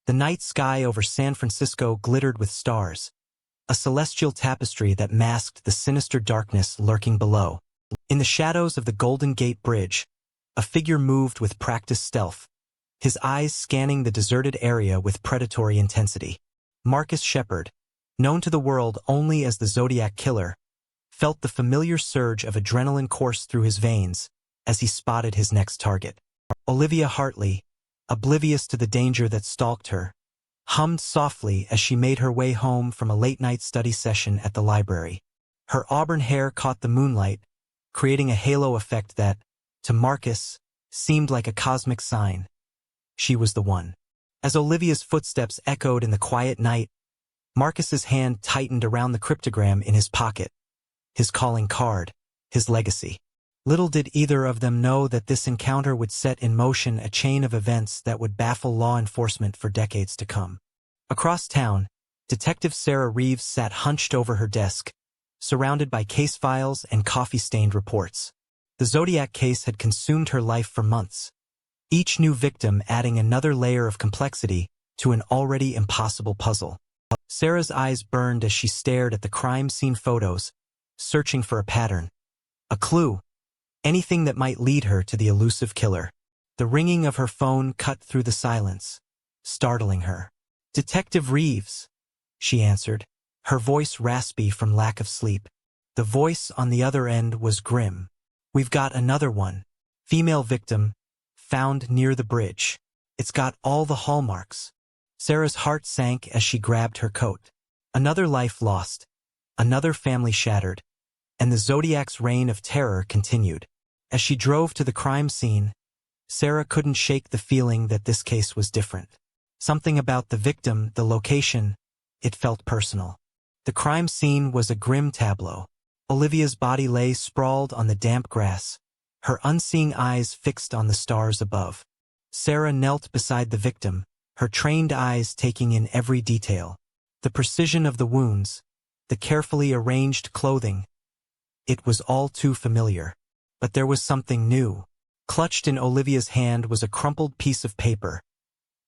The night sky over San Francisco glittered with stars, a celestial tapestry that masked the sinister darkness lurking below. In the shadows of the Golden Gate Bridge, a figure moved with practiced stealth, his eyes scanning the deserted area with predatory intensity. Marcus Shepard, known to the world only as the Zodiac Killer, felt the familiar surge of adrenaline course through his veins as he spotted his next target. Olivia Hartley, oblivious to the danger that stalked her, hummed softly as she made her way home from a late-night study session at the library. Her auburn hair caught the moonlight, creating a halo effect that, to Marcus, seemed like a cosmic sign. She was the one. As Olivia's footsteps echoed in the quiet night, Marcus's hand tightened around the cryptogram in his pocket, his calling card, his legacy. Little did either of them know that this encounter would set in motion a chain of events that would baffle law enforcement for decades to come. Across town, Detective Sarah Reeves sat hunched over her desk, surrounded by case files and coffee-stained reports. The Zodiac case had consumed her life for months, each new victim adding another layer of complexity to an already impossible puzzle. Sarah's eyes burned as she stared at the crime scene photos, searching for a pattern, a clue, anything that might lead her to the elusive killer. The ringing of her phone cut through the silence, startling her. "Detective Reeves," she answered, her voice raspy from lack of sleep. The voice on the other end was grim. "We've got another one. Female victim, found near the bridge. It's got all the hallmarks." Sarah's heart sank as she grabbed her coat. Another life lost, another family shattered, and the Zodiac's reign of terror continued. As she drove to the crime scene, Sarah couldn't shake the feeling that this case was different. Something about the victim, the location, it felt personal. The crime scene was a grim tableau. Olivia's body lay sprawled on the damp grass, her unseeing eyes fixed on the stars above. Sarah knelt beside the victim, her trained eyes taking in every detail. The precision of the wounds, the carefully arranged clothing. It was all too familiar. But there was something new. Clutched in Olivia's hand was a crumpled piece of paper,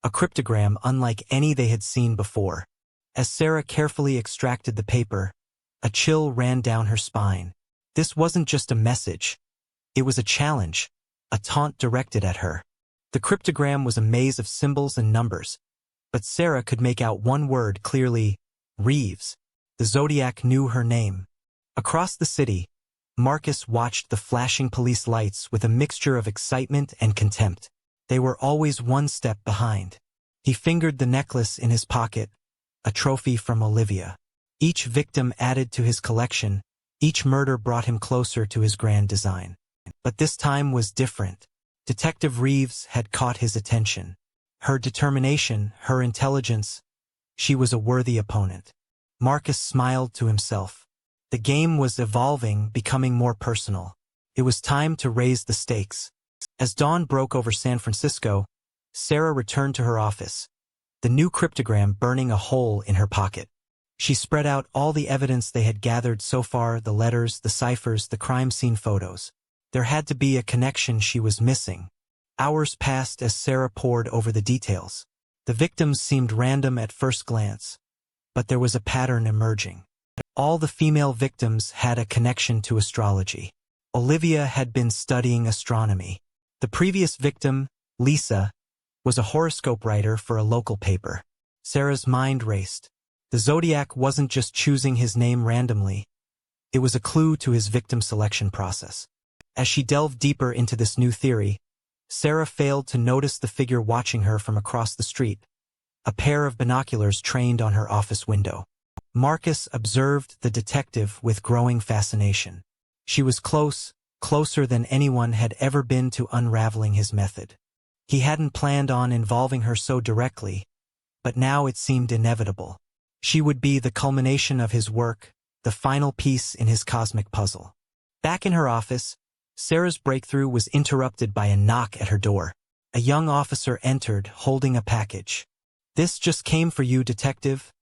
a cryptogram unlike any they had seen before. As Sarah carefully extracted the paper, a chill ran down her spine. This wasn't just a message. It was a challenge, a taunt directed at her. The cryptogram was a maze of symbols and numbers, but Sarah could make out one word clearly: Reeves. The Zodiac knew her name. Across the city, Marcus watched the flashing police lights with a mixture of excitement and contempt. They were always one step behind. He fingered the necklace in his pocket, a trophy from Olivia. Each victim added to his collection, each murder brought him closer to his grand design. But this time was different. Detective Reeves had caught his attention. Her determination, her intelligence, she was a worthy opponent. Marcus smiled to himself. The game was evolving, becoming more personal. It was time to raise the stakes. As dawn broke over San Francisco, Sarah returned to her office, the new cryptogram burning a hole in her pocket. She spread out all the evidence they had gathered so far, the letters, the ciphers, the crime scene photos. There had to be a connection she was missing. Hours passed as Sarah pored over the details. The victims seemed random at first glance, but there was a pattern emerging. All the female victims had a connection to astrology. Olivia had been studying astronomy. The previous victim, Lisa, was a horoscope writer for a local paper. Sarah's mind raced. The Zodiac wasn't just choosing his name randomly. It was a clue to his victim selection process. As she delved deeper into this new theory, Sarah failed to notice the figure watching her from across the street, a pair of binoculars trained on her office window. Marcus observed the detective with growing fascination. She was close, closer than anyone had ever been to unraveling his method. He hadn't planned on involving her so directly, but now it seemed inevitable. She would be the culmination of his work, the final piece in his cosmic puzzle. Back in her office, Sarah's breakthrough was interrupted by a knock at her door. A young officer entered, holding a package. "This just came for you, detective,"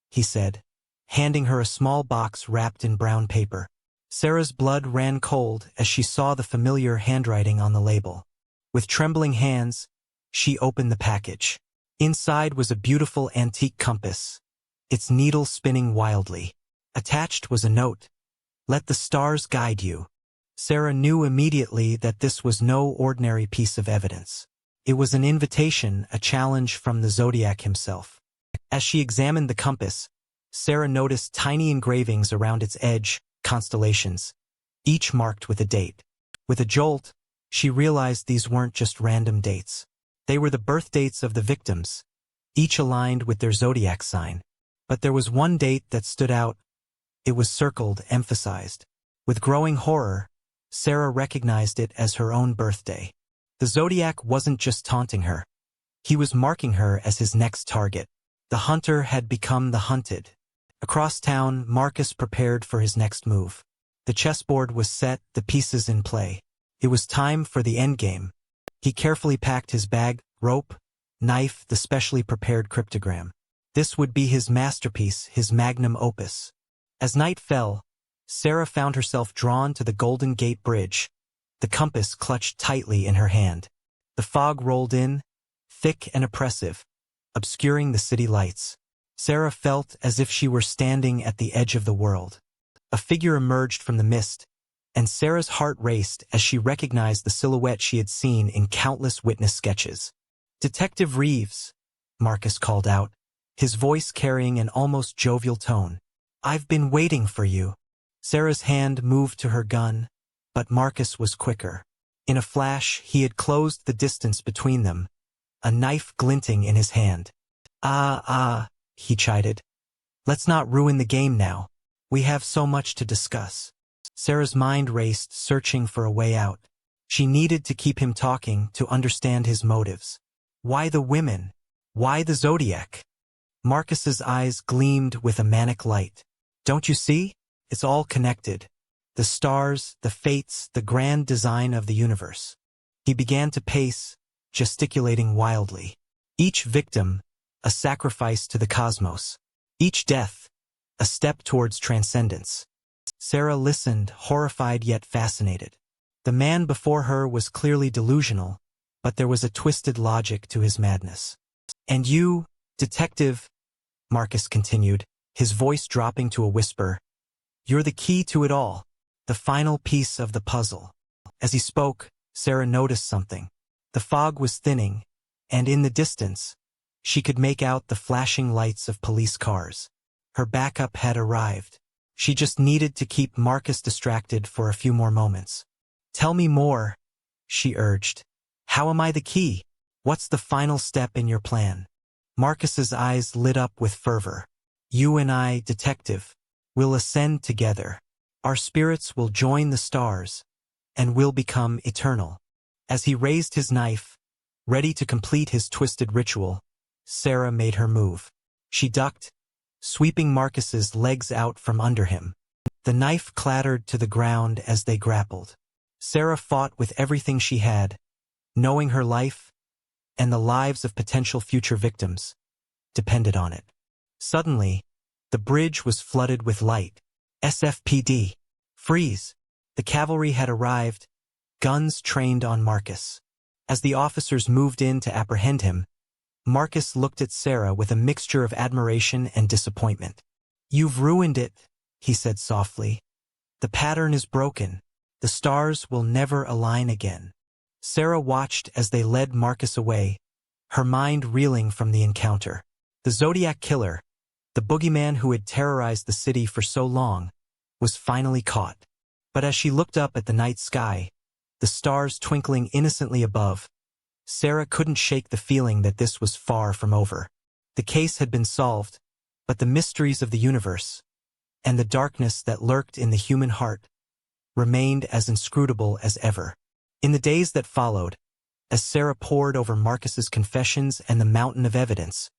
he said, handing her a small box wrapped in brown paper. Sarah's blood ran cold as she saw the familiar handwriting on the label. With trembling hands, she opened the package. Inside was a beautiful antique compass, its needle spinning wildly. Attached was a note. "Let the stars guide you." Sarah knew immediately that this was no ordinary piece of evidence. It was an invitation, a challenge from the Zodiac himself. As she examined the compass, Sarah noticed tiny engravings around its edge, constellations, each marked with a date. With a jolt, she realized these weren't just random dates. They were the birth dates of the victims, each aligned with their zodiac sign. But there was one date that stood out. It was circled, emphasized. With growing horror, Sarah recognized it as her own birthday. The Zodiac wasn't just taunting her. He was marking her as his next target. The hunter had become the hunted. Across town, Marcus prepared for his next move. The chessboard was set, the pieces in play. It was time for the endgame. He carefully packed his bag, rope, knife, the specially prepared cryptogram. This would be his masterpiece, his magnum opus. As night fell, Sarah found herself drawn to the Golden Gate Bridge, the compass clutched tightly in her hand. The fog rolled in, thick and oppressive, obscuring the city lights. Sarah felt as if she were standing at the edge of the world. A figure emerged from the mist, and Sarah's heart raced as she recognized the silhouette she had seen in countless witness sketches. "Detective Reeves," Marcus called out, his voice carrying an almost jovial tone. "I've been waiting for you." Sarah's hand moved to her gun, but Marcus was quicker. In a flash, he had closed the distance between them, a knife glinting in his hand. He chided. "Let's not ruin the game now. We have so much to discuss." Sarah's mind raced, searching for a way out. She needed to keep him talking, to understand his motives. Why the women? Why the Zodiac? Marcus's eyes gleamed with a manic light. "Don't you see? It's all connected. The stars, the fates, the grand design of the universe." He began to pace, gesticulating wildly. Each victim, a sacrifice to the cosmos. Each death, a step towards transcendence. Sarah listened, horrified yet fascinated. The man before her was clearly delusional, but there was a twisted logic to his madness. "And you, detective," Marcus continued, his voice dropping to a whisper, "you're the key to it all, the final piece of the puzzle." As he spoke, Sarah noticed something. The fog was thinning, and in the distance, she could make out the flashing lights of police cars. Her backup had arrived. She just needed to keep Marcus distracted for a few more moments. "Tell me more," she urged. "How am I the key? What's the final step in your plan?" Marcus's eyes lit up with fervor. "You and I, detective, will ascend together. Our spirits will join the stars, and will become eternal." As he raised his knife, ready to complete his twisted ritual, Sarah made her move. She ducked, sweeping Marcus's legs out from under him. The knife clattered to the ground as they grappled. Sarah fought with everything she had, knowing her life, and the lives of potential future victims, depended on it. Suddenly, the bridge was flooded with light. "SFPD! Freeze!" The cavalry had arrived, guns trained on Marcus. As the officers moved in to apprehend him, Marcus looked at Sarah with a mixture of admiration and disappointment. "You've ruined it," he said softly. "The pattern is broken. The stars will never align again." Sarah watched as they led Marcus away, her mind reeling from the encounter. The Zodiac Killer, the boogeyman who had terrorized the city for so long, was finally caught. But as she looked up at the night sky, the stars twinkling innocently above, Sarah couldn't shake the feeling that this was far from over. The case had been solved, but the mysteries of the universe, and the darkness that lurked in the human heart, remained as inscrutable as ever. In the days that followed, as Sarah pored over Marcus's confessions and the mountain of evidence,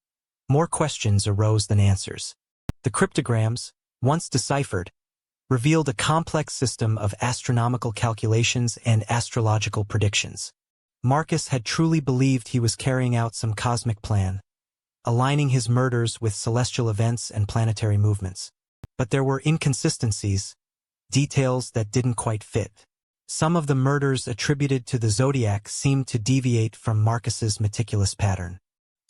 more questions arose than answers. The cryptograms, once deciphered, revealed a complex system of astronomical calculations and astrological predictions. Marcus had truly believed he was carrying out some cosmic plan, aligning his murders with celestial events and planetary movements. But there were inconsistencies, details that didn't quite fit. Some of the murders attributed to the Zodiac seemed to deviate from Marcus's meticulous pattern.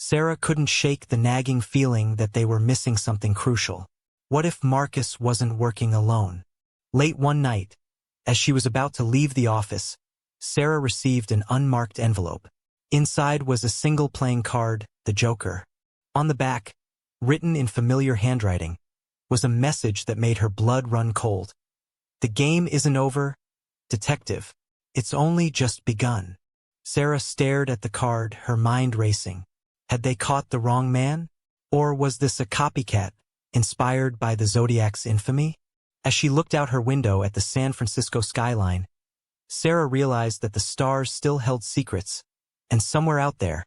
Sarah couldn't shake the nagging feeling that they were missing something crucial. What if Marcus wasn't working alone? Late one night, as she was about to leave the office, Sarah received an unmarked envelope. Inside was a single playing card, the Joker. On the back, written in familiar handwriting, was a message that made her blood run cold. The game isn't over, detective. It's only just begun. Sarah stared at the card, her mind racing. Had they caught the wrong man? Or was this a copycat, inspired by the Zodiac's infamy? As she looked out her window at the San Francisco skyline, Sarah realized that the stars still held secrets, and somewhere out there,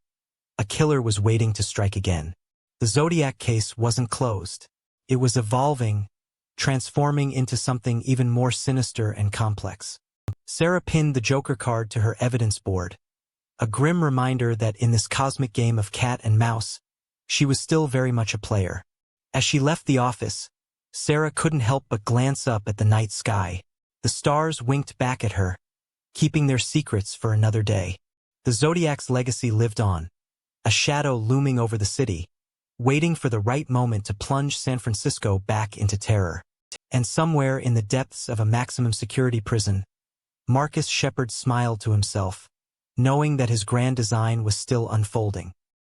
a killer was waiting to strike again. The Zodiac case wasn't closed. It was evolving, transforming into something even more sinister and complex. Sarah pinned the Joker card to her evidence board, a grim reminder that in this cosmic game of cat and mouse, she was still very much a player. As she left the office, Sarah couldn't help but glance up at the night sky. The stars winked back at her, keeping their secrets for another day. The Zodiac's legacy lived on, a shadow looming over the city, waiting for the right moment to plunge San Francisco back into terror. And somewhere in the depths of a maximum security prison, Marcus Shepard smiled to himself, knowing that his grand design was still unfolding.